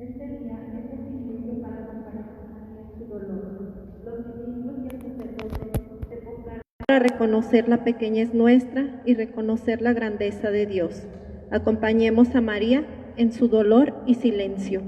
Este día es suficiente para acompañar a María en su dolor. Los ministros y el sacerdote se postrarán para reconocer la pequeñez nuestra y reconocer la grandeza de Dios. Acompañemos a María en su dolor y silencio.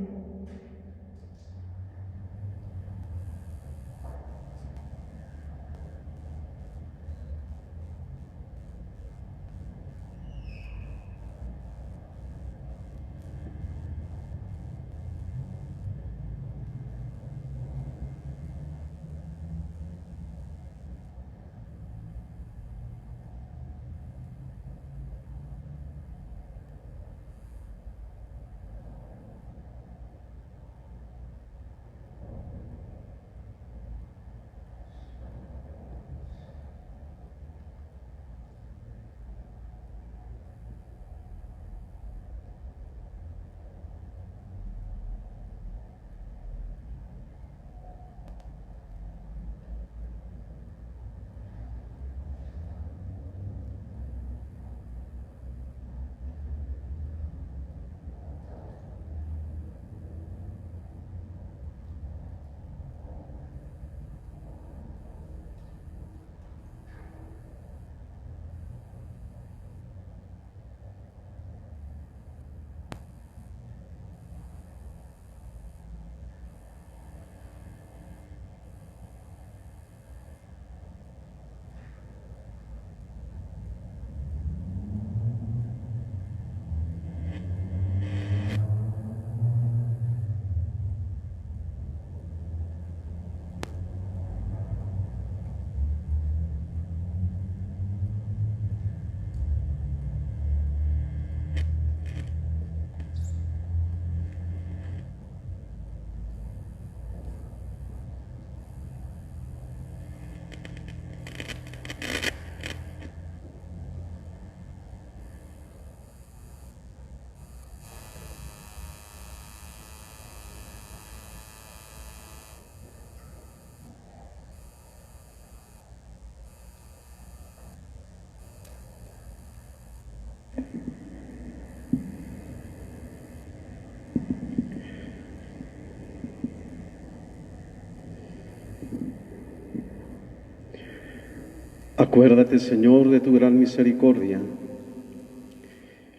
Acuérdate, Señor, de tu gran misericordia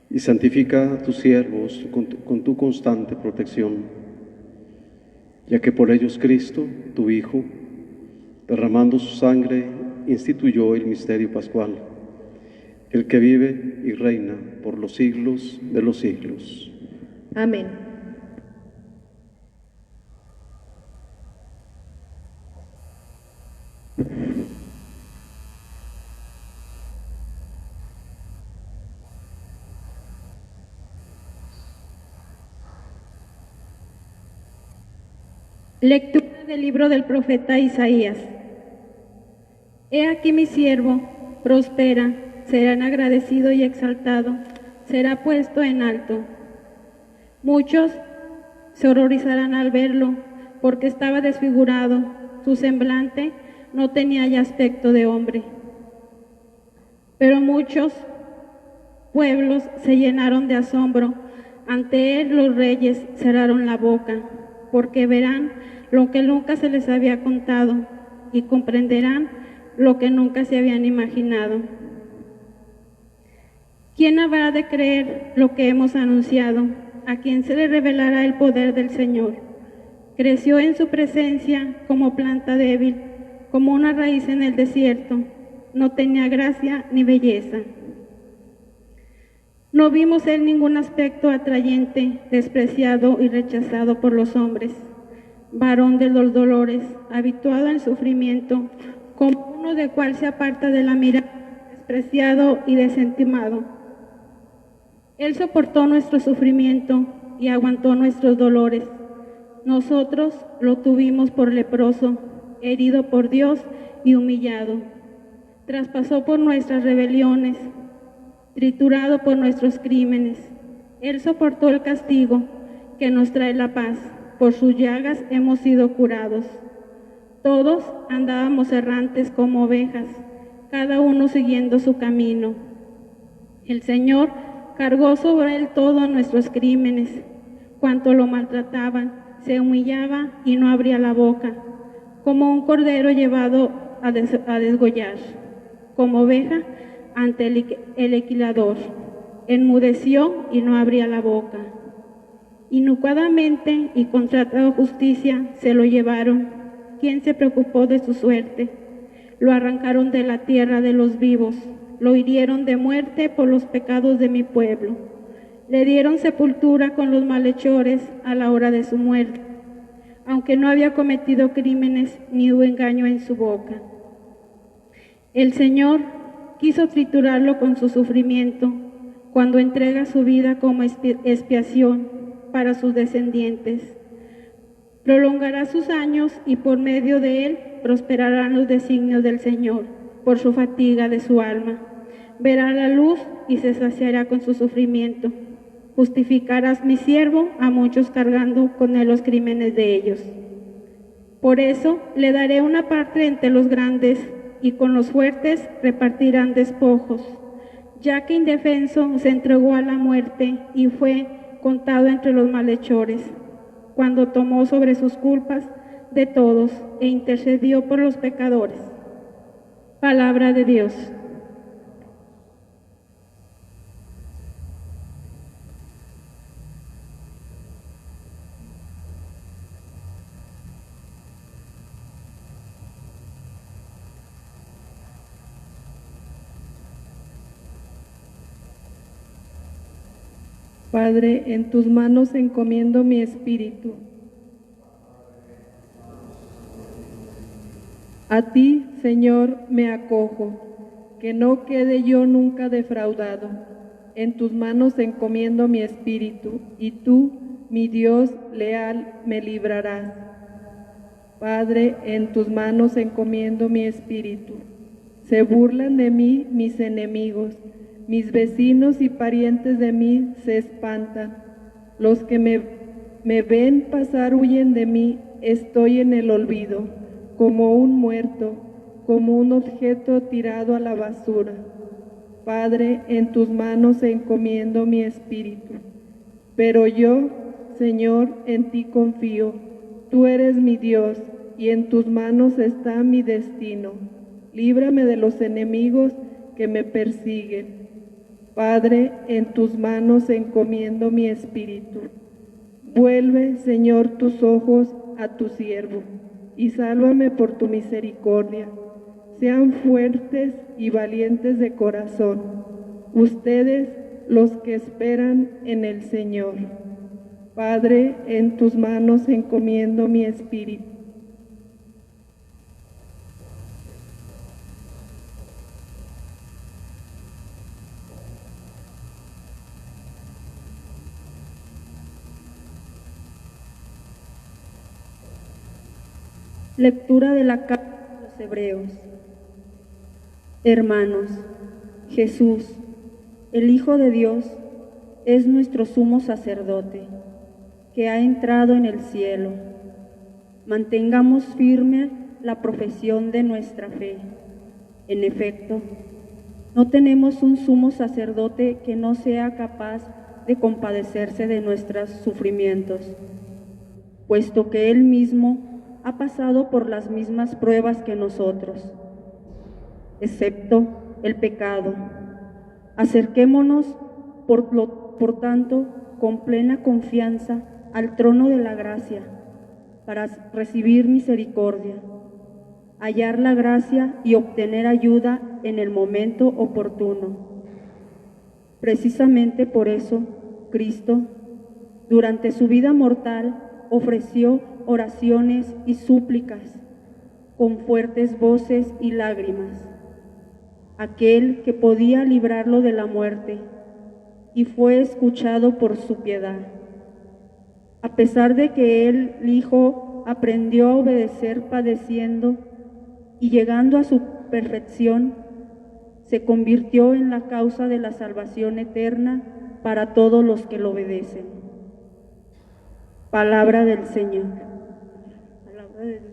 y santifica a tus siervos con tu constante protección, ya que por ellos Cristo, tu Hijo, derramando su sangre, instituyó el misterio pascual, el que vive y reina por los siglos de los siglos. Amén. Lectura del libro del profeta Isaías. He aquí mi siervo, prospera, será agradecido y exaltado, será puesto en alto. Muchos se horrorizarán al verlo, porque estaba desfigurado, su semblante no tenía ya aspecto de hombre. Pero muchos pueblos se llenaron de asombro, ante él los reyes cerraron la boca, porque verán lo que nunca se les había contado y comprenderán lo que nunca se habían imaginado. ¿Quién habrá de creer lo que hemos anunciado? ¿A quién se le revelará el poder del Señor? Creció en su presencia como planta débil, como una raíz en el desierto. No tenía gracia ni belleza. No vimos en ningún aspecto atrayente, despreciado y rechazado por los hombres. Varón de los dolores, habituado al sufrimiento, como uno de cual se aparta de la mirada, despreciado y desentimado. Él soportó nuestro sufrimiento y aguantó nuestros dolores. Nosotros lo tuvimos por leproso, herido por Dios y humillado. Traspasó por nuestras rebeliones, triturado por nuestros crímenes. Él soportó el castigo que nos trae la paz. Por sus llagas hemos sido curados. Todos andábamos errantes como ovejas, cada uno siguiendo su camino. El Señor cargó sobre él todos nuestros crímenes. cuanto lo maltrataban, se humillaba y no abría la boca, como un cordero llevado a desgollar, como oveja ante el legislador. Enmudeció y no abría la boca. Inocuadamente y contra toda justicia se lo llevaron. ¿Quién se preocupó de su suerte? Lo arrancaron de la tierra de los vivos, lo hirieron de muerte por los pecados de mi pueblo. Le dieron sepultura con los malhechores a la hora de su muerte, aunque no había cometido crímenes ni hubo engaño en su boca. El Señor quiso triturarlo con su sufrimiento cuando entrega su vida como expiación para sus descendientes. Prolongará sus años y por medio de él prosperarán los designios del Señor por su fatiga de su alma. Verá la luz y se saciará con su sufrimiento. Justificarás, mi siervo, a muchos cargando con él los crímenes de ellos. Por eso le daré una parte entre los grandes y con los fuertes repartirán despojos, ya que indefenso se entregó a la muerte y fue contado entre los malhechores, cuando tomó sobre sus culpas de todos e intercedió por los pecadores. Palabra de Dios. Padre, en tus manos encomiendo mi espíritu. A ti, Señor, me acojo, que no quede yo nunca defraudado. En tus manos encomiendo mi espíritu, y tú, mi Dios leal, me librarás. Padre, en tus manos encomiendo mi espíritu. Se burlan de mí mis enemigos. Mis vecinos y parientes de mí se espantan. Los que me ven pasar huyen de mí. Estoy en el olvido, como un muerto, como un objeto tirado a la basura. Padre, en tus manos encomiendo mi espíritu. Pero yo, Señor, en ti confío. Tú eres mi Dios, y en tus manos está mi destino. Líbrame de los enemigos que me persiguen. Padre, en tus manos encomiendo mi espíritu. Vuelve, Señor, tus ojos a tu siervo, y sálvame por tu misericordia. Sean fuertes y valientes de corazón, ustedes los que esperan en el Señor. Padre, en tus manos encomiendo mi espíritu. Lectura de la carta a los Hebreos. Hermanos, Jesús, el Hijo de Dios, es nuestro sumo sacerdote, que ha entrado en el cielo. Mantengamos firme la profesión de nuestra fe. En efecto, no tenemos un sumo sacerdote que no sea capaz de compadecerse de nuestros sufrimientos, puesto que Él mismo ha pasado por las mismas pruebas que nosotros, excepto el pecado. Acerquémonos, por tanto, con plena confianza al trono de la gracia, para recibir misericordia, hallar la gracia y obtener ayuda en el momento oportuno. Precisamente por eso, Cristo, durante su vida mortal, ofreció oraciones y súplicas con fuertes voces y lágrimas. Aquel que podía librarlo de la muerte, y fue escuchado por su piedad. A pesar de que el Hijo aprendió a obedecer padeciendo y llegando a su perfección, se convirtió en la causa de la salvación eterna para todos los que lo obedecen. Palabra del Señor. Palabra de Dios.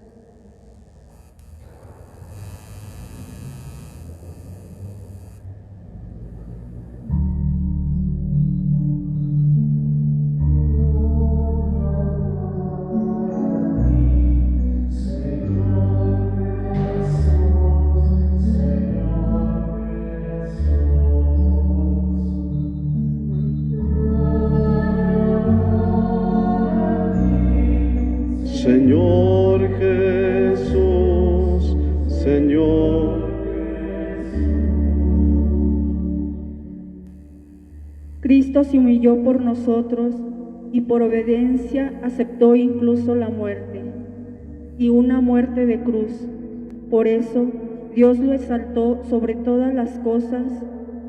Cristo se humilló por nosotros y por obediencia aceptó incluso la muerte, y una muerte de cruz. Por eso Dios lo exaltó sobre todas las cosas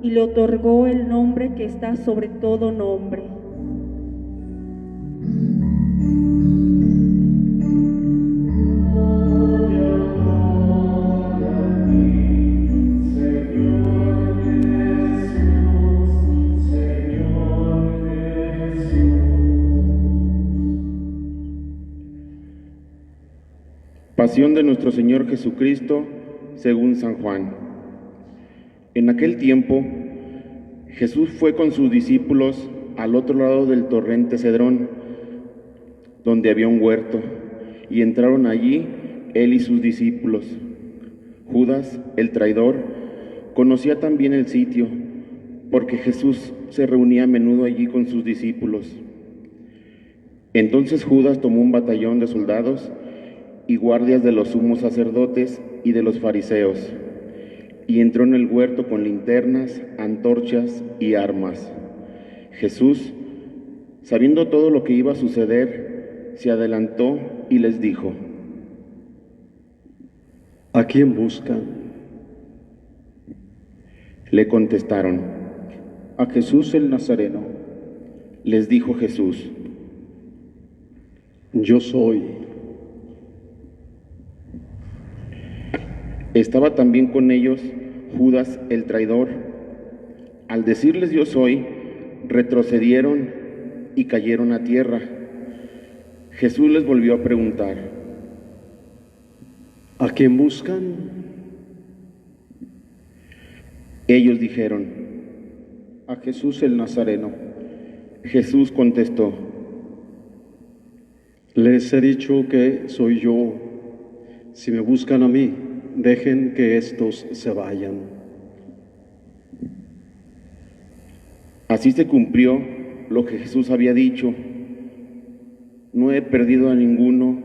y le otorgó el nombre que está sobre todo nombre. Pasión de nuestro Señor Jesucristo según San Juan. En aquel tiempo, Jesús fue con sus discípulos al otro lado del torrente Cedrón, donde había un huerto, y entraron allí él y sus discípulos. Judas, el traidor, conocía también el sitio, porque Jesús se reunía a menudo allí con sus discípulos. Entonces Judas tomó un batallón de soldados y guardias de los sumos sacerdotes y de los fariseos, y entró en el huerto con linternas, antorchas y armas. Jesús, sabiendo todo lo que iba a suceder, se adelantó y les dijo: ¿A quién buscan? Le contestaron: a Jesús el Nazareno. Les dijo Jesús: Yo soy. Estaba también con ellos Judas el traidor. Al decirles yo soy, retrocedieron y cayeron a tierra. Jesús les volvió a preguntar: ¿A quién buscan? Ellos dijeron: A Jesús el Nazareno. Jesús contestó: Les he dicho que soy yo. Si me buscan a mí, dejen que estos se vayan. Así se cumplió lo que Jesús había dicho: no he perdido a ninguno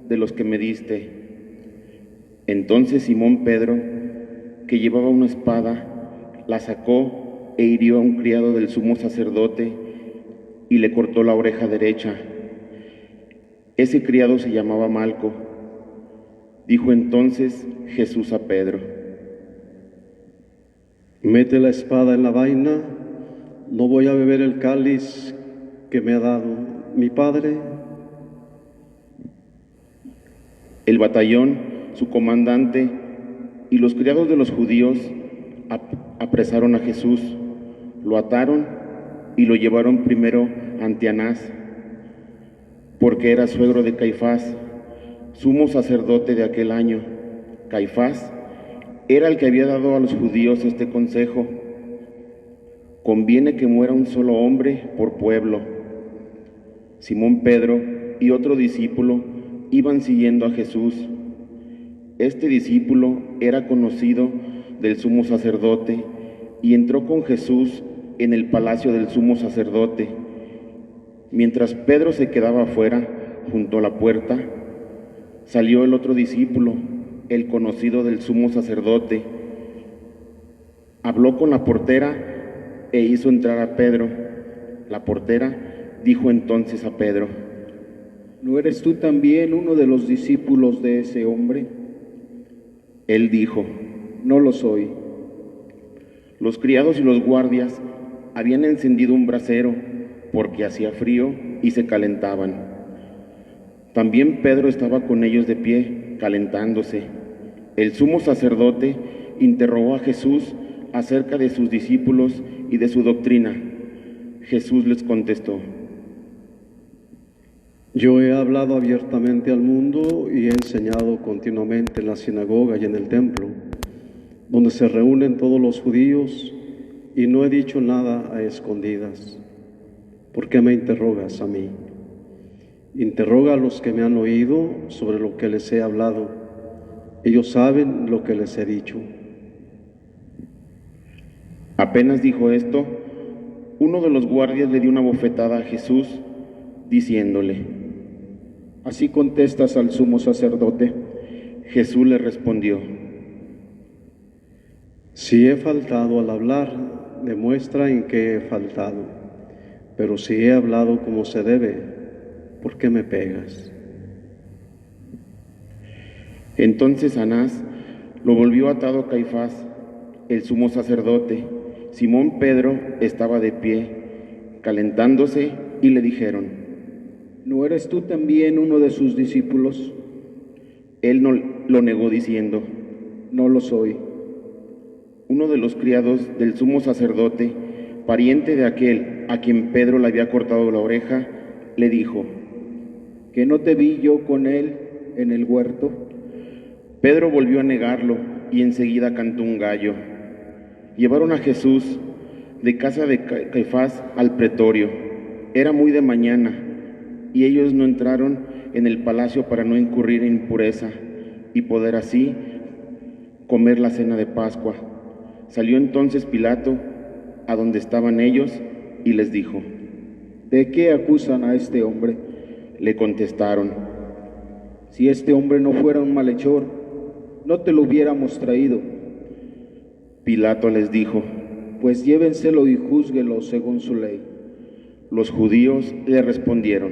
de los que me diste. Entonces Simón Pedro, que llevaba una espada, la sacó e hirió a un criado del sumo sacerdote y le cortó la oreja derecha. Ese criado se llamaba Malco. Dijo entonces Jesús a Pedro: Mete la espada en la vaina. ¿No voy a beber el cáliz que me ha dado mi Padre? El batallón, su comandante y los criados de los judíos apresaron a Jesús, lo ataron y lo llevaron primero ante Anás, porque era suegro de Caifás, sumo sacerdote de aquel año. Caifás era el que había dado a los judíos este consejo: conviene que muera un solo hombre por pueblo. Simón Pedro y otro discípulo iban siguiendo a Jesús. Este discípulo era conocido del sumo sacerdote y entró con Jesús en el palacio del sumo sacerdote. Mientras Pedro se quedaba afuera, junto a la puerta, salió el otro discípulo, el conocido del sumo sacerdote. Habló con la portera e hizo entrar a Pedro. La portera dijo entonces a Pedro: ¿No eres tú también uno de los discípulos de ese hombre? Él dijo: No lo soy. Los criados y los guardias habían encendido un brasero porque hacía frío y se calentaban. También Pedro estaba con ellos de pie, calentándose. El sumo sacerdote interrogó a Jesús acerca de sus discípulos y de su doctrina. Jesús les contestó: Yo he hablado abiertamente al mundo y he enseñado continuamente en la sinagoga y en el templo, donde se reúnen todos los judíos, y no he dicho nada a escondidas. ¿Por qué me interrogas a mí? Interroga a los que me han oído sobre lo que les he hablado. Ellos saben lo que les he dicho. Apenas dijo esto, uno de los guardias le dio una bofetada a Jesús, diciéndole: ¿Así contestas al sumo sacerdote? Jesús le respondió: Si he faltado al hablar, demuestra en qué he faltado. Pero si he hablado como se debe, ¿por qué me pegas? Entonces Anás lo volvió atado a Caifás, el sumo sacerdote. Simón Pedro estaba de pie, calentándose, y le dijeron: ¿No eres tú también uno de sus discípulos? Él no lo negó diciendo: No lo soy. Uno de los criados del sumo sacerdote, pariente de aquel a quien Pedro le había cortado la oreja, le dijo: ¿Que no te vi yo con él en el huerto? Pedro volvió a negarlo y enseguida cantó un gallo. Llevaron a Jesús de casa de Caifás al pretorio. Era muy de mañana y ellos no entraron en el palacio para no incurrir en impureza y poder así comer la cena de Pascua. Salió entonces Pilato a donde estaban ellos y les dijo: ¿De qué acusan a este hombre? Le contestaron: Si este hombre no fuera un malhechor, no te lo hubiéramos traído. Pilato les dijo: Pues llévenselo y júzguelo según su ley. Los judíos le respondieron: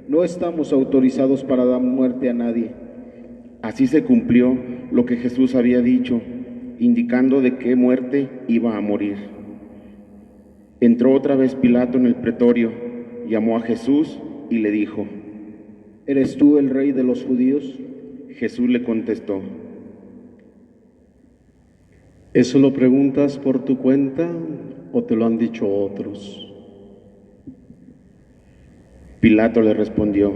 No estamos autorizados para dar muerte a nadie. Así se cumplió lo que Jesús había dicho, indicando de qué muerte iba a morir. Entró otra vez Pilato en el pretorio, llamó a Jesús y le dijo: ¿Eres tú el rey de los judíos? Jesús le contestó: ¿Eso lo preguntas por tu cuenta o te lo han dicho otros? Pilato le respondió: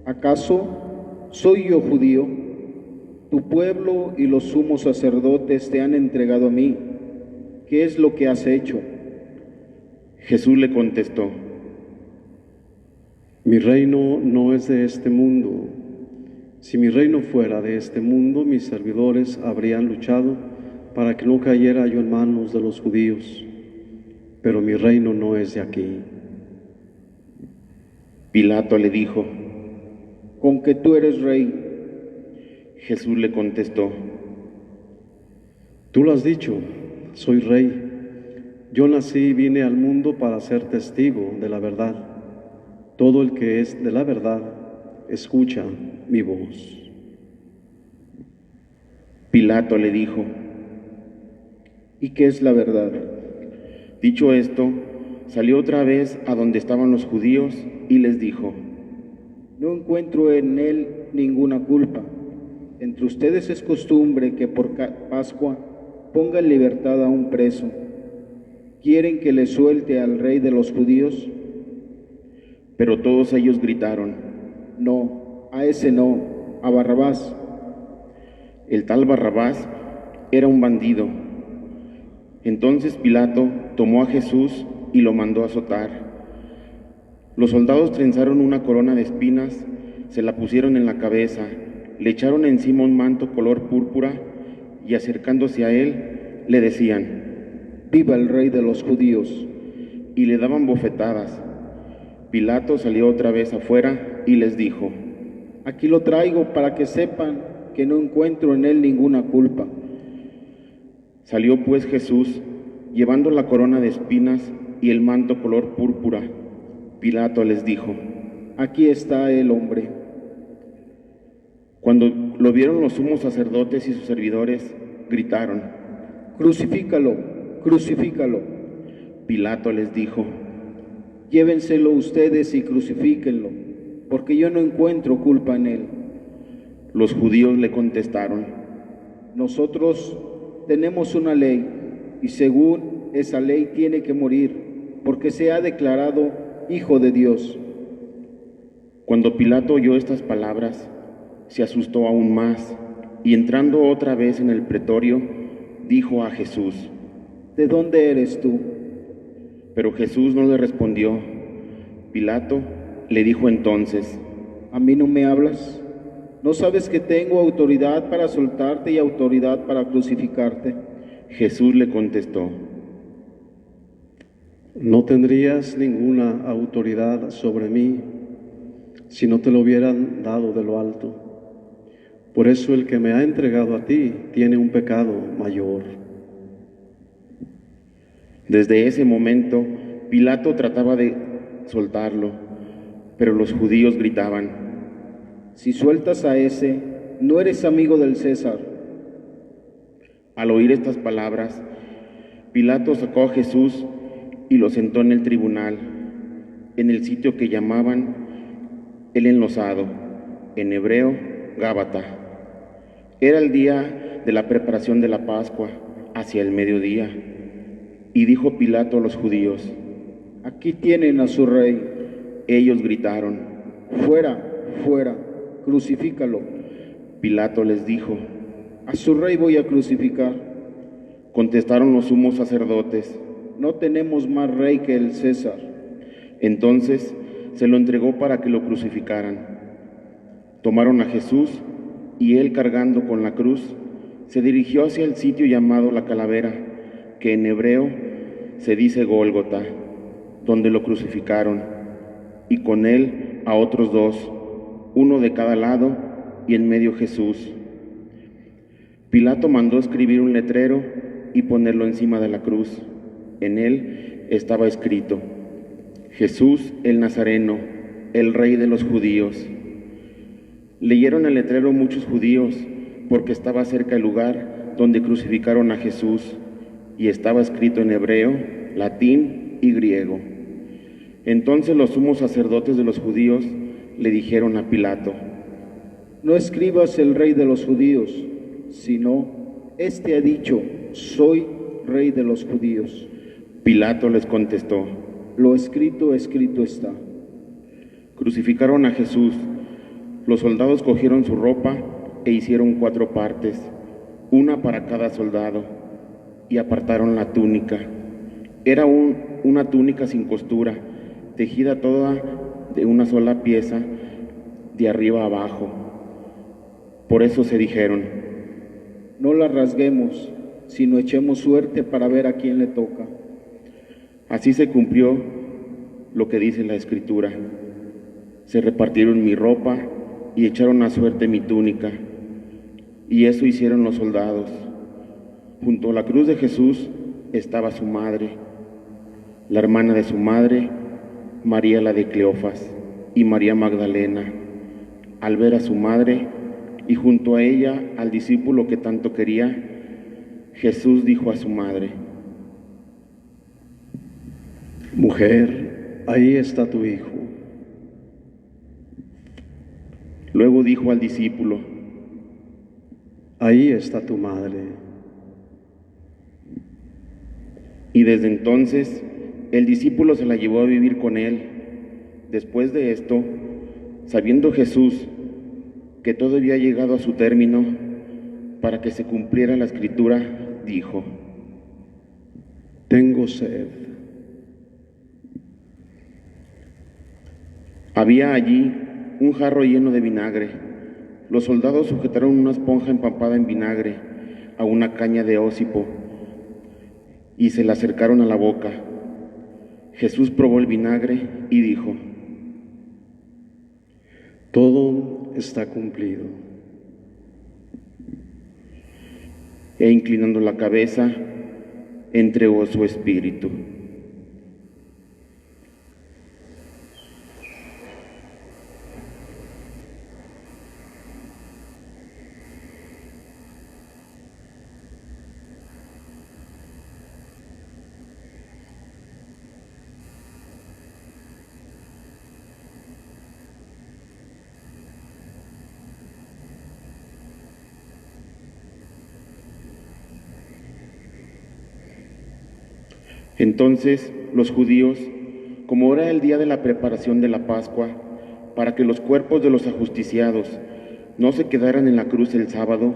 ¿Acaso soy yo judío? Tu pueblo y los sumos sacerdotes te han entregado a mí. ¿Qué es lo que has hecho? Jesús le contestó: Mi reino no es de este mundo. Si mi reino fuera de este mundo, mis servidores habrían luchado para que no cayera yo en manos de los judíos. Pero mi reino no es de aquí. Pilato le dijo: ¿Con que tú eres rey? Jesús le contestó: Tú lo has dicho, soy rey. Yo nací y vine al mundo para ser testigo de la verdad. Todo el que es de la verdad, escucha mi voz. Pilato le dijo: ¿Y qué es la verdad? Dicho esto, salió otra vez a donde estaban los judíos y les dijo: No encuentro en él ninguna culpa. Entre ustedes es costumbre que por Pascua ponga en libertad a un preso. ¿Quieren que le suelte al rey de los judíos? Pero todos ellos gritaron: No, a ese no, a Barrabás. El tal Barrabás era un bandido. Entonces Pilato tomó a Jesús y lo mandó azotar. Los soldados trenzaron una corona de espinas, se la pusieron en la cabeza, le echaron encima un manto color púrpura y acercándose a él le decían: ¡Viva el rey de los judíos! Y le daban bofetadas. Pilato salió otra vez afuera y les dijo: Aquí lo traigo para que sepan que no encuentro en él ninguna culpa. Salió pues Jesús, llevando la corona de espinas y el manto color púrpura. Pilato les dijo: Aquí está el hombre. Cuando lo vieron los sumos sacerdotes y sus servidores, gritaron: Crucifícalo, crucifícalo. Pilato les dijo: Llévenselo ustedes y crucifíquenlo, porque yo no encuentro culpa en él. Los judíos le contestaron: Nosotros tenemos una ley, y según esa ley tiene que morir, porque se ha declarado Hijo de Dios. Cuando Pilato oyó estas palabras, se asustó aún más, y entrando otra vez en el pretorio, dijo a Jesús: ¿De dónde eres tú? Pero Jesús no le respondió. Pilato le dijo entonces: ¿A mí no me hablas? ¿No sabes que tengo autoridad para soltarte y autoridad para crucificarte? Jesús le contestó: No tendrías ninguna autoridad sobre mí si no te lo hubieran dado de lo alto. Por eso el que me ha entregado a ti tiene un pecado mayor. Desde ese momento Pilato trataba de soltarlo, pero los judíos gritaban: Si sueltas a ese, no eres amigo del César. Al oír estas palabras, Pilato sacó a Jesús y lo sentó en el tribunal, en el sitio que llamaban el Enlosado, en hebreo, Gábata. Era el día de la preparación de la Pascua, hacia el mediodía. Y dijo Pilato a los judíos: Aquí tienen a su rey. Ellos gritaron: Fuera, fuera, crucifícalo. Pilato les dijo: A su rey voy a crucificar. Contestaron los sumos sacerdotes: No tenemos más rey que el César. Entonces se lo entregó para que lo crucificaran. Tomaron a Jesús y él, cargando con la cruz, se dirigió hacia el sitio llamado la Calavera, que en hebreo se dice Gólgota, donde lo crucificaron, y con él a otros dos, uno de cada lado, y en medio Jesús. Pilato mandó escribir un letrero y ponerlo encima de la cruz. En él estaba escrito: Jesús el Nazareno, el Rey de los judíos. Leyeron el letrero muchos judíos, porque estaba cerca el lugar donde crucificaron a Jesús, y estaba escrito en hebreo, latín y griego. Entonces los sumos sacerdotes de los judíos le dijeron a Pilato: No escribas el rey de los judíos, sino, este ha dicho: soy rey de los judíos. Pilato les contestó: Lo escrito, escrito está. Crucificaron a Jesús. Los soldados cogieron su ropa e hicieron 4 partes, una para cada soldado, y apartaron la túnica. Era una túnica sin costura, tejida toda de una sola pieza, de arriba a abajo. Por eso se dijeron: No la rasguemos, sino echemos suerte para ver a quién le toca. Así se cumplió lo que dice la Escritura: se repartieron mi ropa y echaron a suerte mi túnica. Y eso hicieron los soldados. Junto a la cruz de Jesús estaba su madre, la hermana de su madre, María la de Cleofas, y María Magdalena. Al ver a su madre y junto a ella al discípulo que tanto quería, Jesús dijo a su madre: Mujer, ahí está tu hijo. Luego dijo al discípulo: Ahí está tu madre. Y desde entonces el discípulo se la llevó a vivir con él. Después de esto, sabiendo Jesús que todo había llegado a su término, para que se cumpliera la Escritura, dijo: Tengo sed. Había allí un jarro lleno de vinagre. Los soldados sujetaron una esponja empapada en vinagre a una caña de ócipo y se la acercaron a la boca. Jesús probó el vinagre y dijo: Todo está cumplido. E inclinando la cabeza, entregó su espíritu. Entonces los judíos, como era el día de la preparación de la Pascua, para que los cuerpos de los ajusticiados no se quedaran en la cruz el sábado,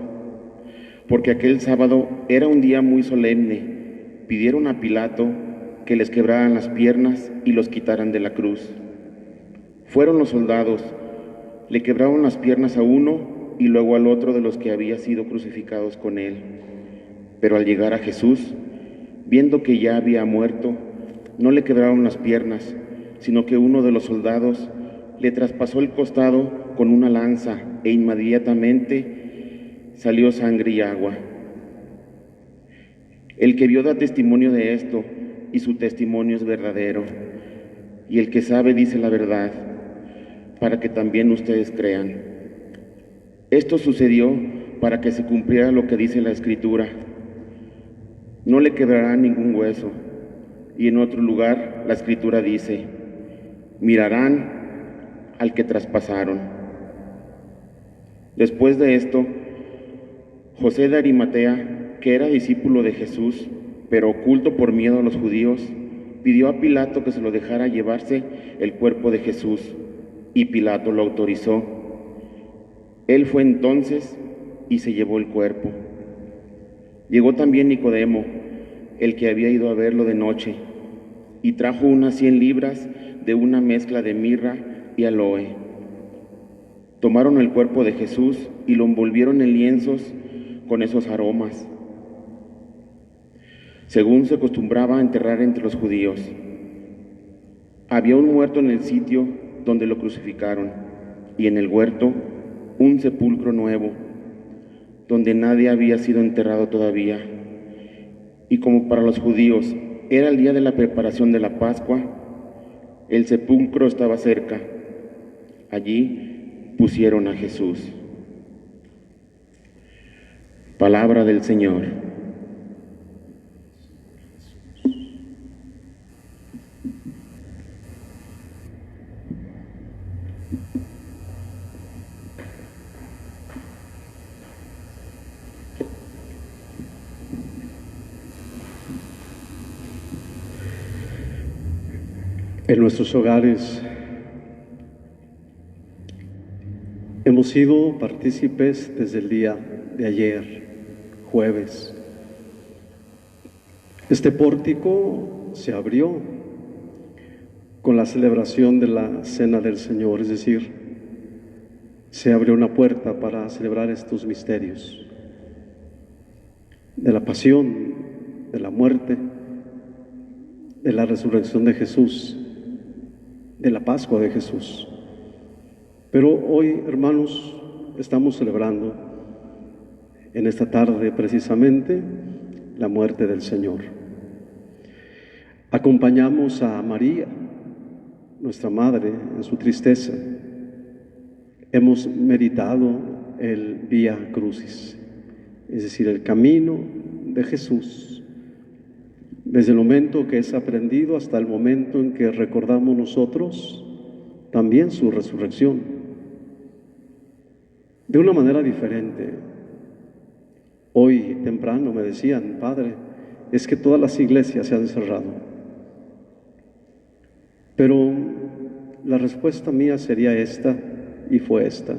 porque aquel sábado era un día muy solemne, pidieron a Pilato que les quebraran las piernas y los quitaran de la cruz. Fueron los soldados, le quebraron las piernas a uno y luego al otro de los que había sido crucificados con él. Pero al llegar a Jesús, viendo que ya había muerto, no le quebraron las piernas, sino que uno de los soldados le traspasó el costado con una lanza e inmediatamente salió sangre y agua. El que vio da testimonio de esto, y su testimonio es verdadero. Y el que sabe dice la verdad, para que también ustedes crean. Esto sucedió para que se cumpliera lo que dice la Escritura: no le quebrará ningún hueso. Y en otro lugar la Escritura dice: mirarán al que traspasaron. Después de esto, José de Arimatea, que era discípulo de Jesús, pero oculto por miedo a los judíos, pidió a Pilato que se lo dejara llevarse el cuerpo de Jesús, y Pilato lo autorizó. Él fue entonces y se llevó el cuerpo. Llegó también Nicodemo, el que había ido a verlo de noche, y trajo unas 100 libras de una mezcla de mirra y aloe. Tomaron el cuerpo de Jesús y lo envolvieron en lienzos con esos aromas, según se acostumbraba a enterrar entre los judíos. Había un muerto en el sitio donde lo crucificaron, y en el huerto un sepulcro nuevo, donde nadie había sido enterrado todavía. Y como para los judíos era el día de la preparación de la Pascua, el sepulcro estaba cerca. Allí pusieron a Jesús. Palabra del Señor. En nuestros hogares hemos sido partícipes desde el día de ayer, jueves. Este pórtico se abrió con la celebración de la Cena del Señor, es decir, se abrió una puerta para celebrar estos misterios de la pasión, de la muerte, de la resurrección de Jesús, de la Pascua de Jesús. Pero hoy, hermanos, estamos celebrando en esta tarde precisamente la muerte del Señor. Acompañamos a María, nuestra Madre, en su tristeza. Hemos meditado el Vía Crucis, es decir, el camino de Jesús, desde el momento que es aprendido hasta el momento en que recordamos nosotros también su resurrección. De una manera diferente. Hoy temprano me decían: Padre, es que todas las iglesias se han cerrado. Pero la respuesta mía sería esta, y fue esta: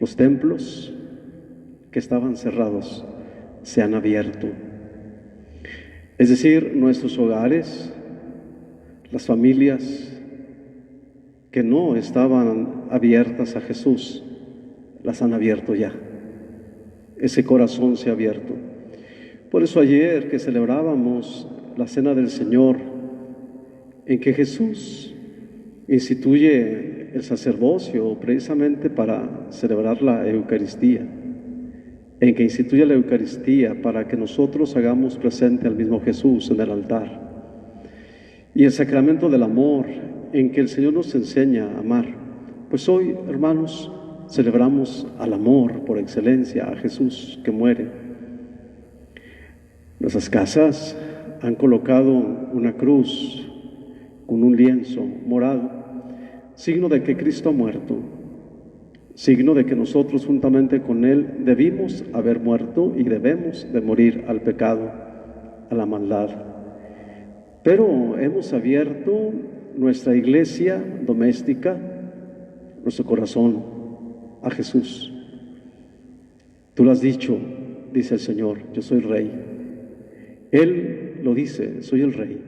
los templos que estaban cerrados se han abierto. Es decir, nuestros hogares, las familias que no estaban abiertas a Jesús, las han abierto ya. Ese corazón se ha abierto. Por eso ayer que celebrábamos la Cena del Señor, en que Jesús instituye el sacerdocio precisamente para celebrar la Eucaristía, en que instituye la Eucaristía para que nosotros hagamos presente al mismo Jesús en el altar, y el sacramento del amor, en que el Señor nos enseña a amar. Pues hoy, hermanos, celebramos al amor por excelencia, a Jesús que muere. Nuestras casas han colocado una cruz con un lienzo morado, signo de que Cristo ha muerto, signo de que nosotros juntamente con Él debimos haber muerto y debemos de morir al pecado, a la maldad. Pero hemos abierto nuestra iglesia doméstica, nuestro corazón a Jesús. Tú lo has dicho, dice el Señor: yo soy Rey. Él lo dice: soy el Rey.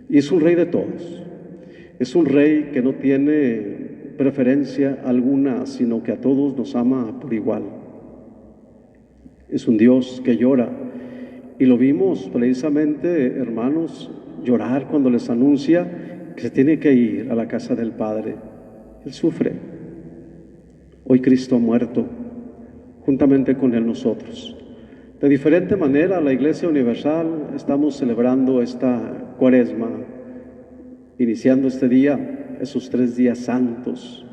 Y es un Rey de todos. Es un Rey que no tiene preferencia alguna, sino que a todos nos ama por igual. Es un Dios que llora, y lo vimos precisamente, hermanos, llorar cuando les anuncia que se tiene que ir a la casa del Padre. Él sufre. Hoy Cristo ha muerto, juntamente con Él nosotros. De diferente manera, la Iglesia Universal estamos celebrando esta Cuaresma, iniciando este día, esos 3 días santos.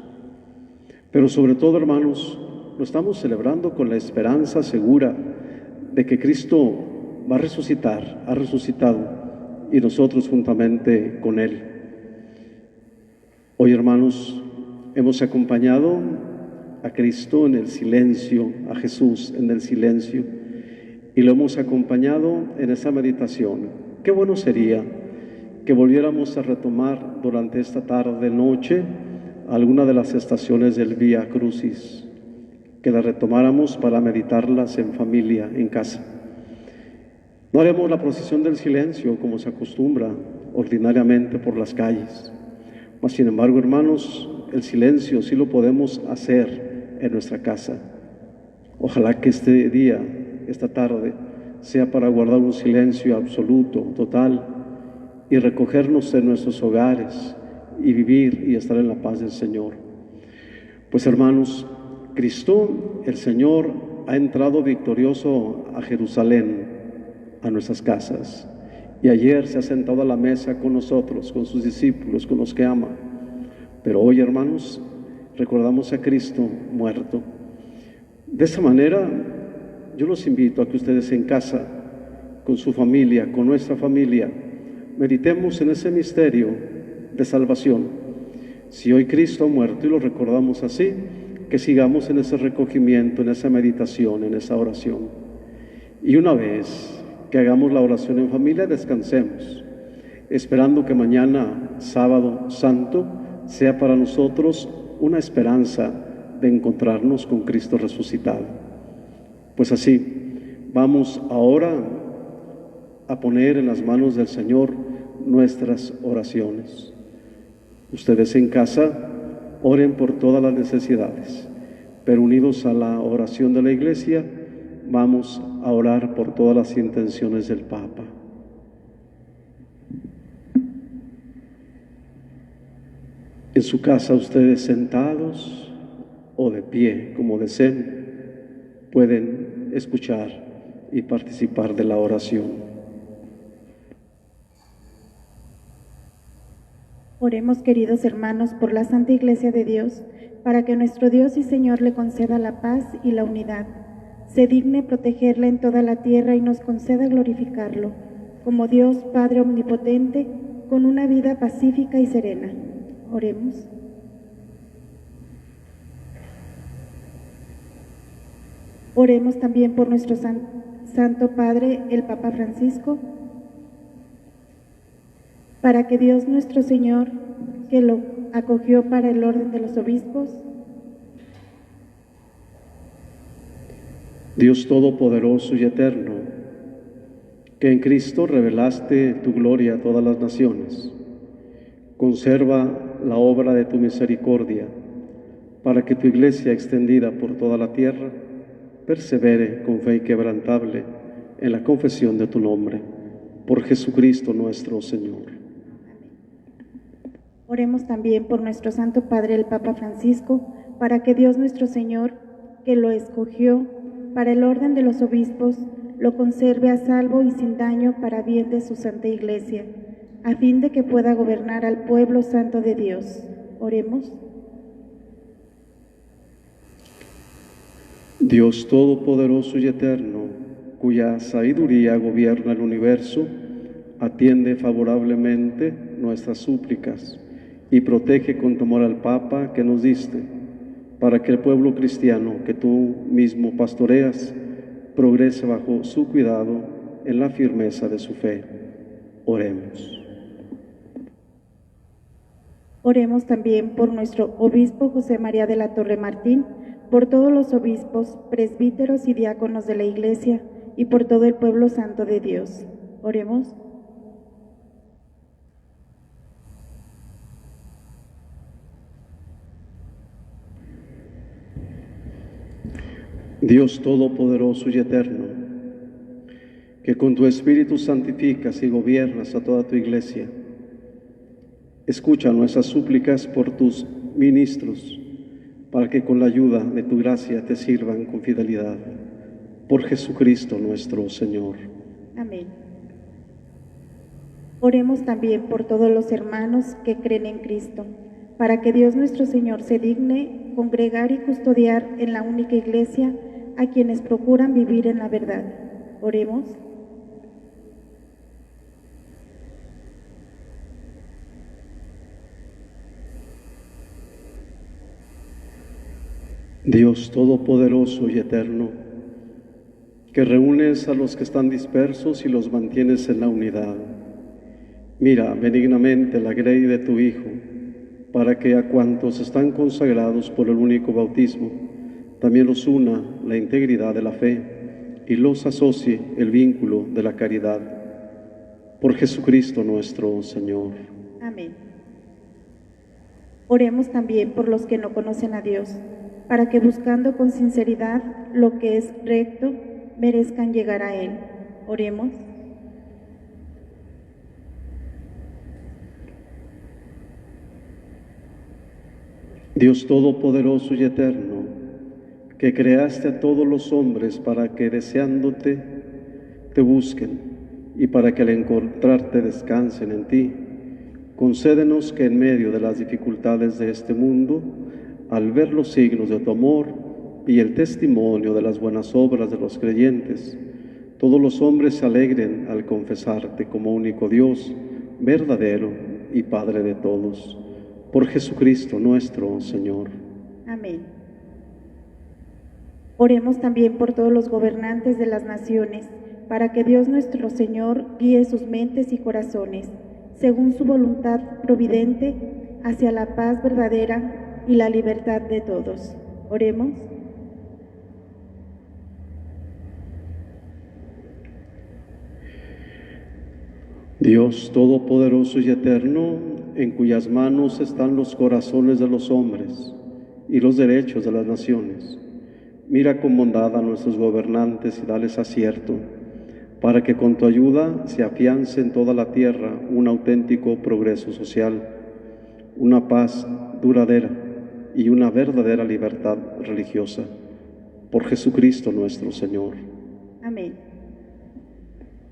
Pero sobre todo, hermanos, lo estamos celebrando con la esperanza segura de que Cristo va a resucitar, ha resucitado, y nosotros juntamente con Él. Hoy, hermanos, hemos acompañado a Cristo en el silencio, a Jesús en el silencio, y lo hemos acompañado en esa meditación. Qué bueno sería que volviéramos a retomar durante esta tarde, noche, alguna de las estaciones del Vía Crucis, que las retomáramos para meditarlas en familia, en casa. No haremos la procesión del silencio como se acostumbra ordinariamente por las calles. Mas, sin embargo, hermanos, el silencio sí lo podemos hacer en nuestra casa. Ojalá que este día, esta tarde, sea para guardar un silencio absoluto, total, y recogernos en nuestros hogares y vivir y estar en la paz del Señor. Pues, hermanos, Cristo, el Señor, ha entrado victorioso a Jerusalén, a nuestras casas, y ayer se ha sentado a la mesa con nosotros, con sus discípulos, con los que ama. Pero hoy, hermanos, recordamos a Cristo muerto. De esa manera, yo los invito a que ustedes en casa, con su familia, con nuestra familia, meditemos en ese misterio de salvación. Si hoy Cristo ha muerto y lo recordamos así, que sigamos en ese recogimiento, en esa meditación, en esa oración. Y una vez que hagamos la oración en familia, descansemos, esperando que mañana, sábado santo, sea para nosotros una esperanza de encontrarnos con Cristo resucitado. Pues así, vamos ahora a poner en las manos del Señor nuestras oraciones. Ustedes en casa oren por todas las necesidades, pero unidos a la oración de la Iglesia, vamos a orar por todas las intenciones del Papa. En su casa, ustedes sentados o de pie, como deseen, pueden escuchar y participar de la oración. Oremos, queridos hermanos, por la Santa Iglesia de Dios, para que nuestro Dios y Señor le conceda la paz y la unidad. Se digne protegerla en toda la tierra y nos conceda glorificarlo, como Dios Padre Omnipotente, con una vida pacífica y serena. Oremos. Oremos también por nuestro Santo Padre, el Papa Francisco, para que Dios nuestro Señor, que lo acogió para el orden de los obispos, Dios Todopoderoso y Eterno, que en Cristo revelaste tu gloria a todas las naciones, conserva la obra de tu misericordia, para que tu Iglesia, extendida por toda la tierra, persevere con fe inquebrantable en la confesión de tu nombre. Por Jesucristo nuestro Señor. Oremos también por nuestro Santo Padre, el Papa Francisco, para que Dios nuestro Señor, que lo escogió para el orden de los obispos, lo conserve a salvo y sin daño para bien de su Santa Iglesia, a fin de que pueda gobernar al pueblo santo de Dios. Oremos. Dios Todopoderoso y Eterno, cuya sabiduría gobierna el universo, atiende favorablemente nuestras súplicas y protege con tu amor al Papa que nos diste, para que el pueblo cristiano que tú mismo pastoreas progrese bajo su cuidado en la firmeza de su fe. Oremos. Oremos también por nuestro obispo José María de la Torre Martín, por todos los obispos, presbíteros y diáconos de la Iglesia, y por todo el pueblo santo de Dios. Oremos. Dios Todopoderoso y Eterno, que con tu Espíritu santificas y gobiernas a toda tu Iglesia, escucha nuestras súplicas por tus ministros, para que con la ayuda de tu gracia te sirvan con fidelidad. Por Jesucristo nuestro Señor. Amén. Oremos también por todos los hermanos que creen en Cristo, para que Dios nuestro Señor se digne congregar y custodiar en la única Iglesia a quienes procuran vivir en la verdad. Oremos. Dios Todopoderoso y Eterno, que reúnes a los que están dispersos y los mantienes en la unidad, mira benignamente la grey de tu Hijo, para que a cuantos están consagrados por el único bautismo, también los una la integridad de la fe y los asocie el vínculo de la caridad. Por Jesucristo nuestro Señor. Amén. Oremos también por los que no conocen a Dios, para que buscando con sinceridad lo que es recto, merezcan llegar a Él. Oremos. Dios Todopoderoso y Eterno, que creaste a todos los hombres para que deseándote te busquen y para que al encontrarte descansen en ti, concédenos que en medio de las dificultades de este mundo, al ver los signos de tu amor y el testimonio de las buenas obras de los creyentes, todos los hombres se alegren al confesarte como único Dios, verdadero y Padre de todos. Por Jesucristo nuestro Señor. Amén. Oremos también por todos los gobernantes de las naciones, para que Dios nuestro Señor guíe sus mentes y corazones, según su voluntad providente, hacia la paz verdadera y la libertad de todos. Oremos. Dios Todopoderoso y Eterno, en cuyas manos están los corazones de los hombres y los derechos de las naciones, mira con bondad a nuestros gobernantes y dales acierto, para que con tu ayuda se afiance en toda la tierra un auténtico progreso social, una paz duradera y una verdadera libertad religiosa. Por Jesucristo nuestro Señor. Amén.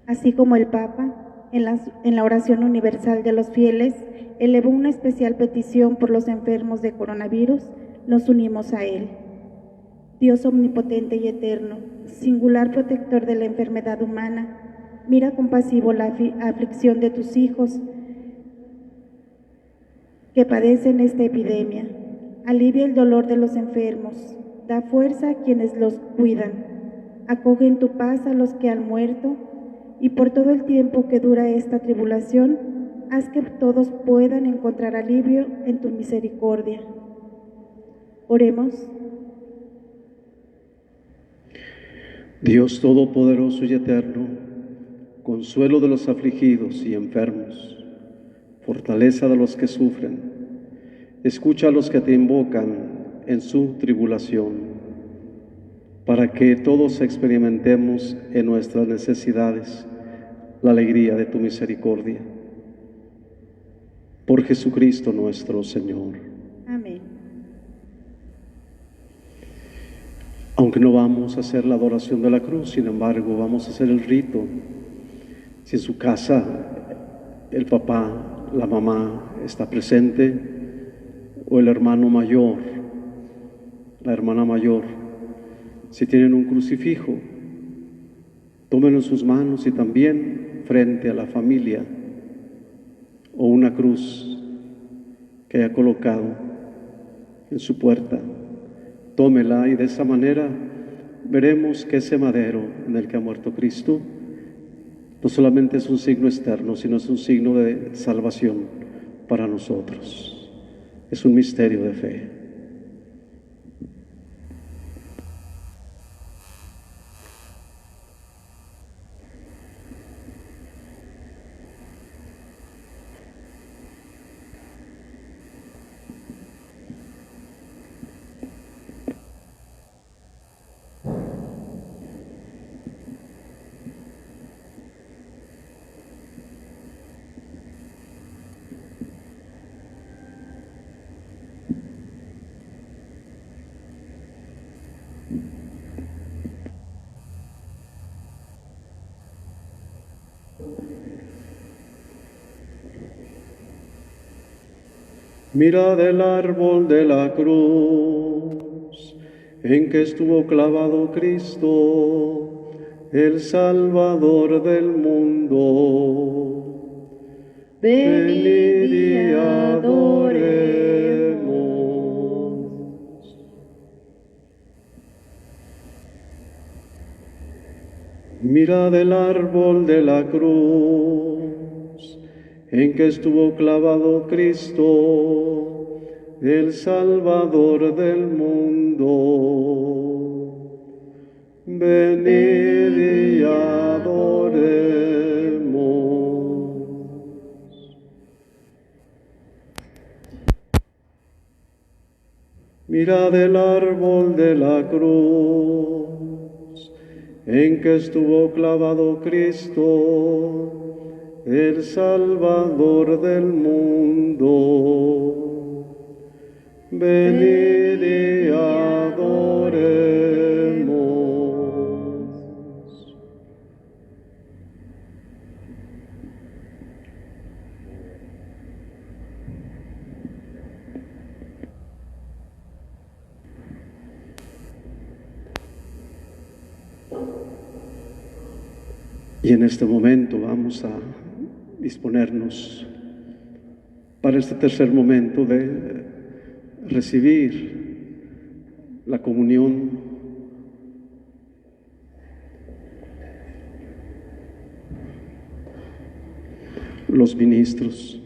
Así como el Papa, en la oración universal de los fieles, elevó una especial petición por los enfermos de coronavirus, nos unimos a él. Dios omnipotente y eterno, singular protector de la enfermedad humana, mira compasivo la aflicción de tus hijos que padecen esta epidemia. Alivia el dolor de los enfermos, da fuerza a quienes los cuidan, acoge en tu paz a los que han muerto, y por todo el tiempo que dura esta tribulación, haz que todos puedan encontrar alivio en tu misericordia. Oremos. Dios Todopoderoso y Eterno, consuelo de los afligidos y enfermos, fortaleza de los que sufren, escucha a los que te invocan en su tribulación, para que todos experimentemos en nuestras necesidades la alegría de tu misericordia. Por Jesucristo nuestro Señor. Amén. Aunque no vamos a hacer la adoración de la cruz, sin embargo, vamos a hacer el rito. Si en su casa el papá, la mamá está presente, o el hermano mayor, la hermana mayor, si tienen un crucifijo, tómenlo en sus manos y también frente a la familia, o una cruz que haya colocado en su puerta, tómela y de esa manera veremos que ese madero en el que ha muerto Cristo no solamente es un signo externo, sino es un signo de salvación para nosotros. Es un misterio de fe. Mirad el árbol de la cruz en que estuvo clavado Cristo, el Salvador del mundo. Venid y adoremos. Mirad el árbol de la cruz en que estuvo clavado Cristo, el Salvador del mundo. Venid y adoremos. Mirad el árbol de la cruz en que estuvo clavado Cristo, el Salvador del mundo. Venid y adoremos. Y en este momento vamos a disponernos para este tercer momento de recibir la comunión. Los ministros.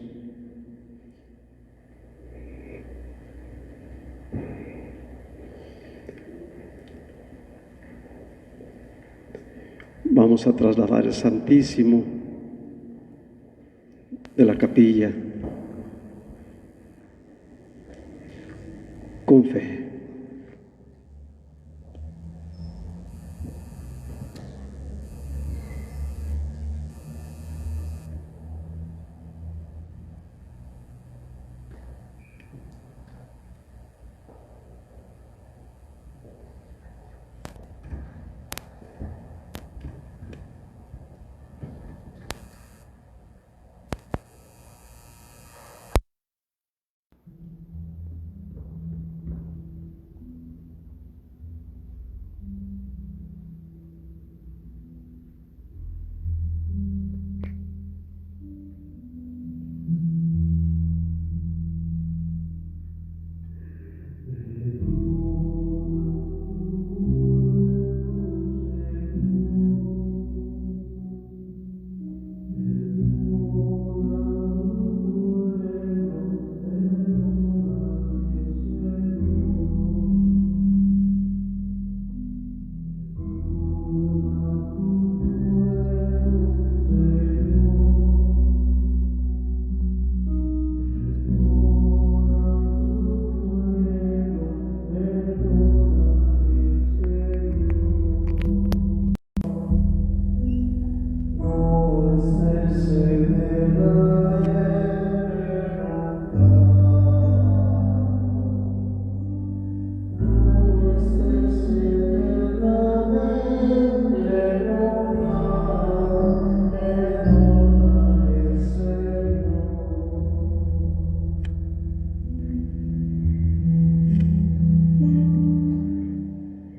Vamos a trasladar el Santísimo de la capilla con fe.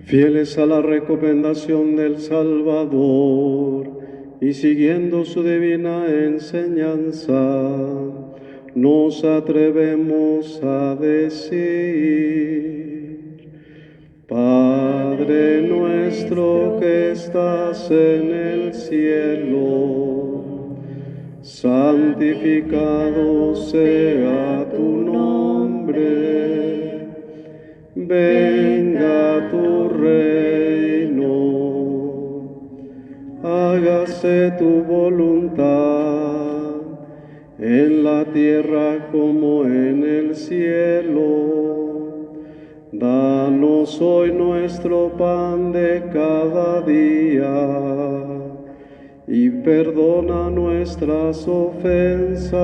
Fieles a la recomendación del Salvador y siguiendo su divina enseñanza, nos atrevemos a decir: Padre nuestro que estás en el cielo, santificado sea tu nombre. Venga tu reino, hágase tu voluntad, en la tierra como en el cielo. Danos hoy nuestro pan de cada día, y perdona nuestras ofensas,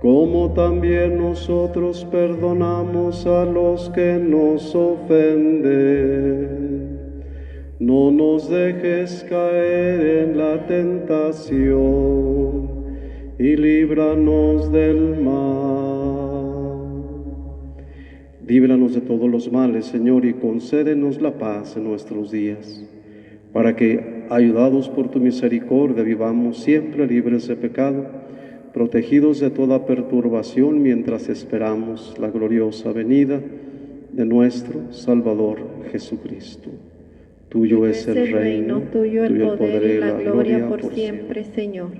como también nosotros perdonamos a los que nos ofenden. No nos dejes caer en la tentación, y líbranos del mal. Líbranos de todos los males, Señor, y concédenos la paz en nuestros días, para que, ayudados por tu misericordia, vivamos siempre libres de pecado, protegidos de toda perturbación, mientras esperamos la gloriosa venida de nuestro Salvador Jesucristo. Tuyo es el reino, tuyo el poder y la gloria por siempre, Señor.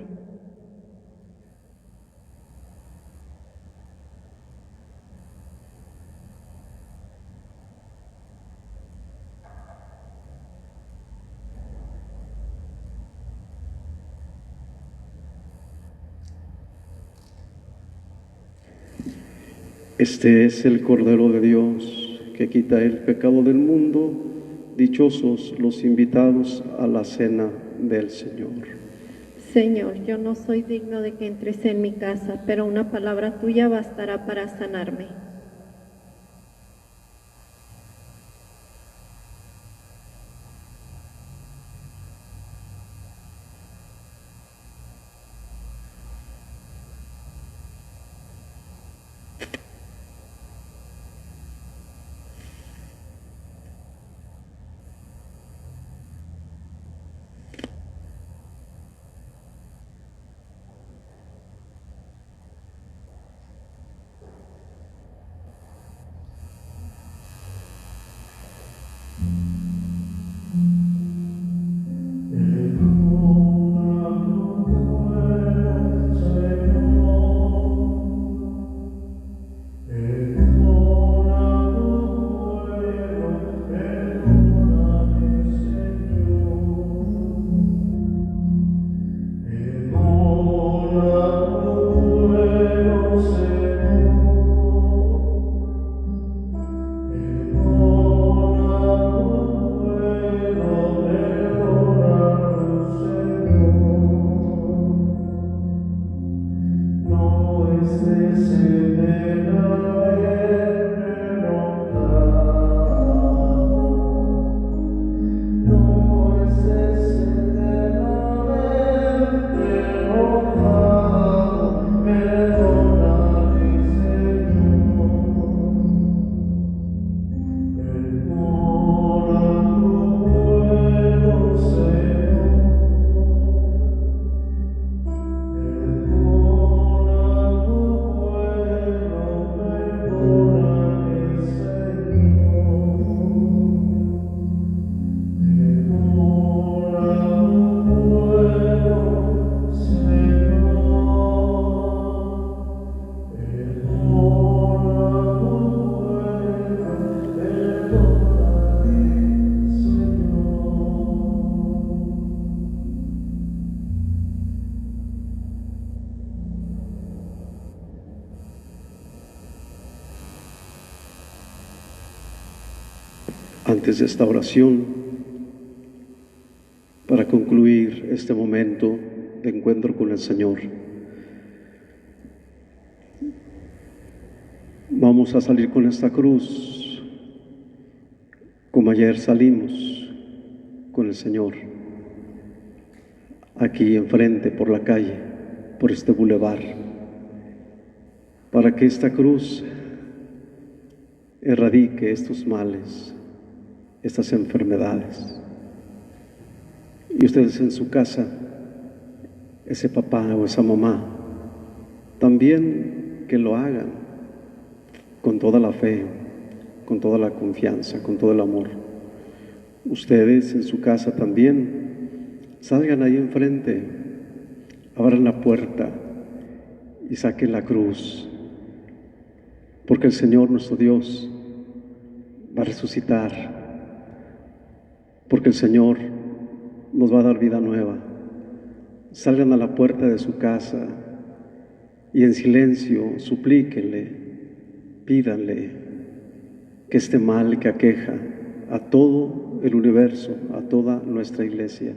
Este es el Cordero de Dios que quita el pecado del mundo. Dichosos los invitados a la cena del Señor. Señor, yo no soy digno de que entres en mi casa, pero una palabra tuya bastará para sanarme. Antes de esta oración, para concluir este momento de encuentro con el Señor, vamos a salir con esta cruz, como ayer salimos con el Señor, aquí enfrente, por la calle, por este bulevar, para que esta cruz erradique estos males, estas enfermedades. Y ustedes en su casa, ese papá o esa mamá, también que lo hagan con toda la fe, con toda la confianza, con todo el amor. Ustedes en su casa también, salgan ahí enfrente, abran la puerta y saquen la cruz, porque el Señor nuestro Dios va a resucitar, porque el Señor nos va a dar vida nueva. Salgan a la puerta de su casa y en silencio suplíquenle, pídanle que este mal que aqueja a todo el universo, a toda nuestra iglesia,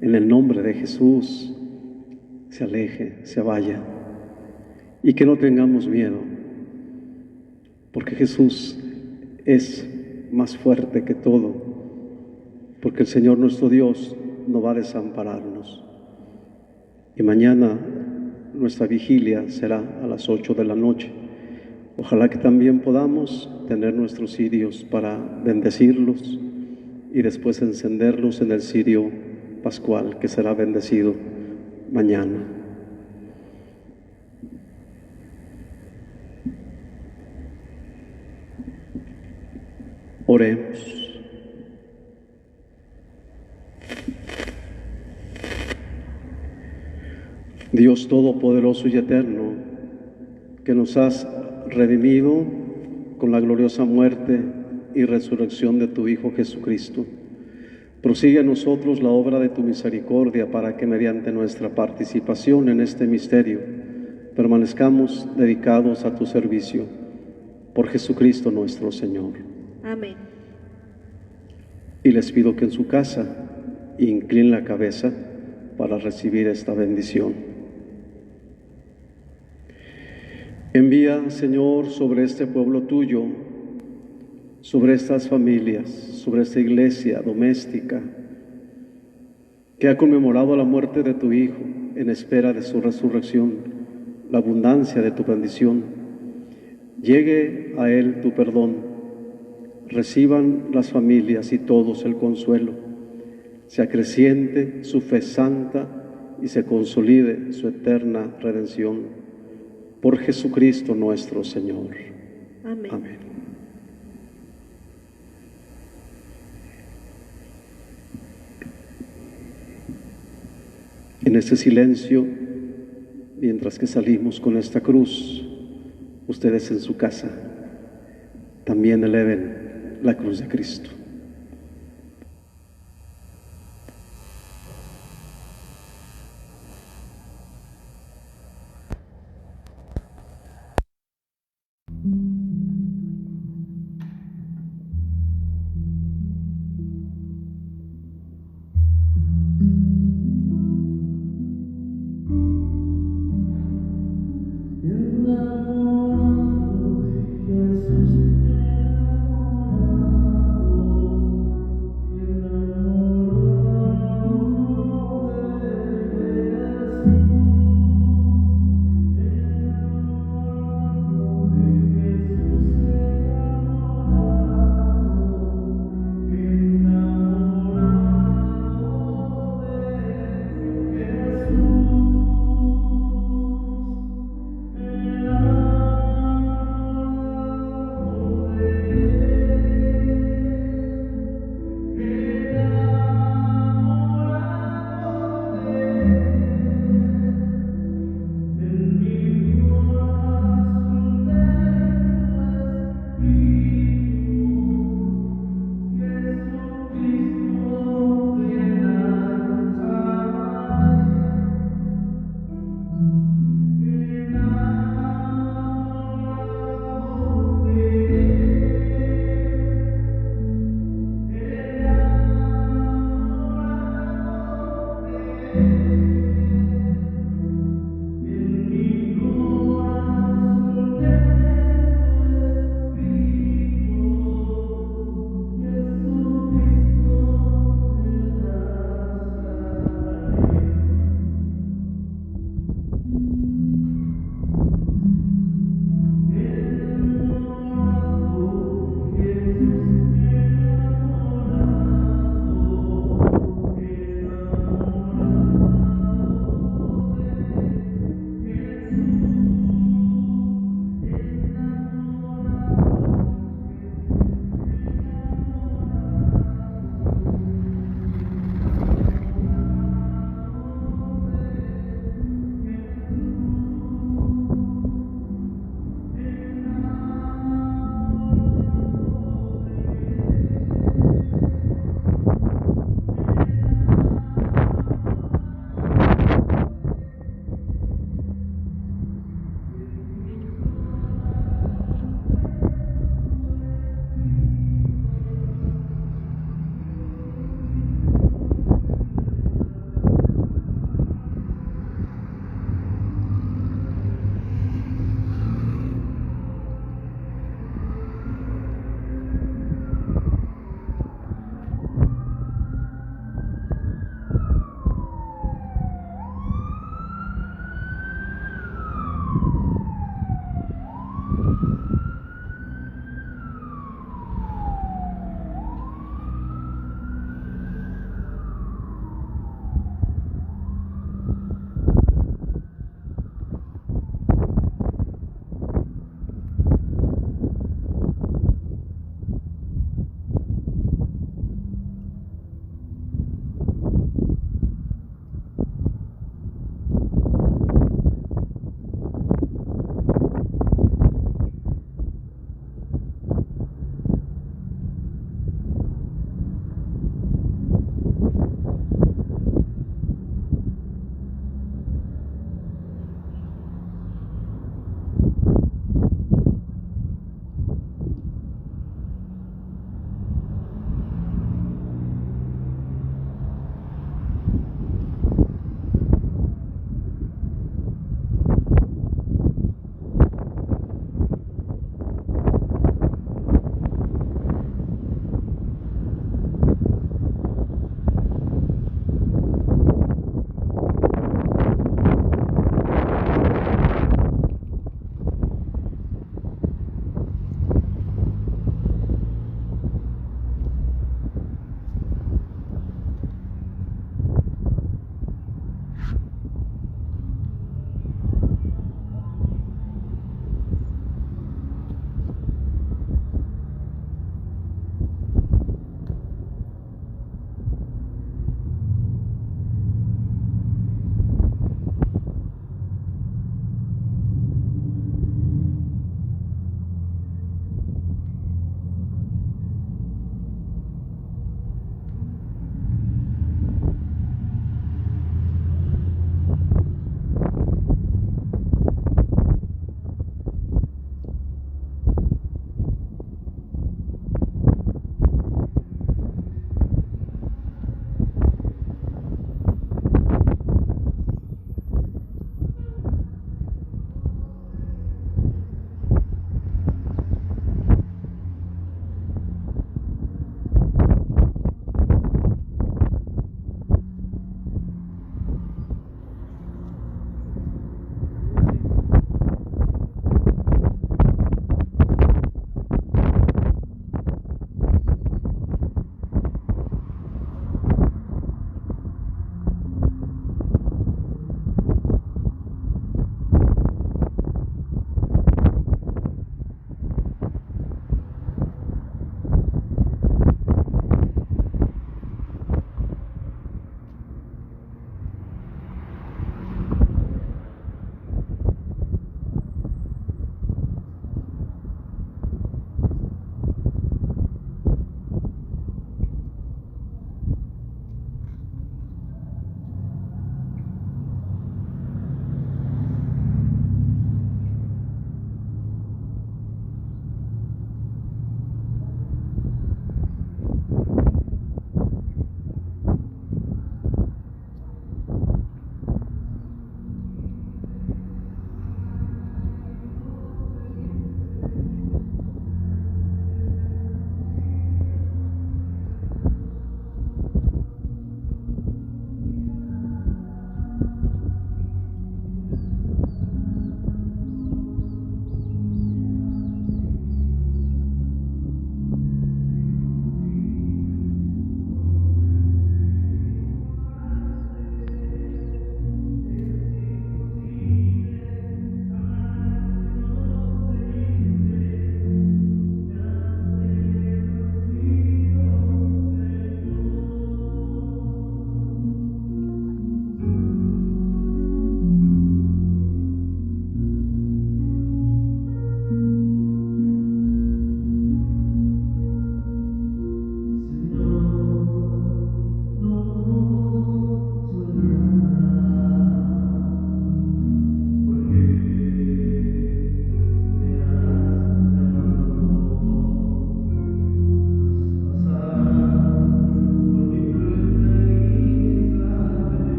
en el nombre de Jesús, se aleje, se vaya, y que no tengamos miedo, porque Jesús es más fuerte que todo, porque el Señor nuestro Dios no va a desampararnos. Y mañana nuestra vigilia será a las 8 de la noche. Ojalá que también podamos tener nuestros cirios para bendecirlos y después encenderlos en el cirio pascual que será bendecido mañana. Oremos. Dios Todopoderoso y Eterno, que nos has redimido con la gloriosa muerte y resurrección de tu Hijo Jesucristo, prosigue en nosotros la obra de tu misericordia para que mediante nuestra participación en este misterio permanezcamos dedicados a tu servicio. Por Jesucristo nuestro Señor. Amén. Y les pido que en su casa inclinen la cabeza para recibir esta bendición. Envía, Señor, sobre este pueblo tuyo, sobre estas familias, sobre esta iglesia doméstica, que ha conmemorado la muerte de tu Hijo en espera de su resurrección, la abundancia de tu bendición. Llegue a él tu perdón, reciban las familias y todos el consuelo, se acreciente su fe santa y se consolide su eterna redención. Por Jesucristo nuestro Señor. Amén. Amén. En este silencio, mientras que salimos con esta cruz, ustedes en su casa también eleven la cruz de Cristo.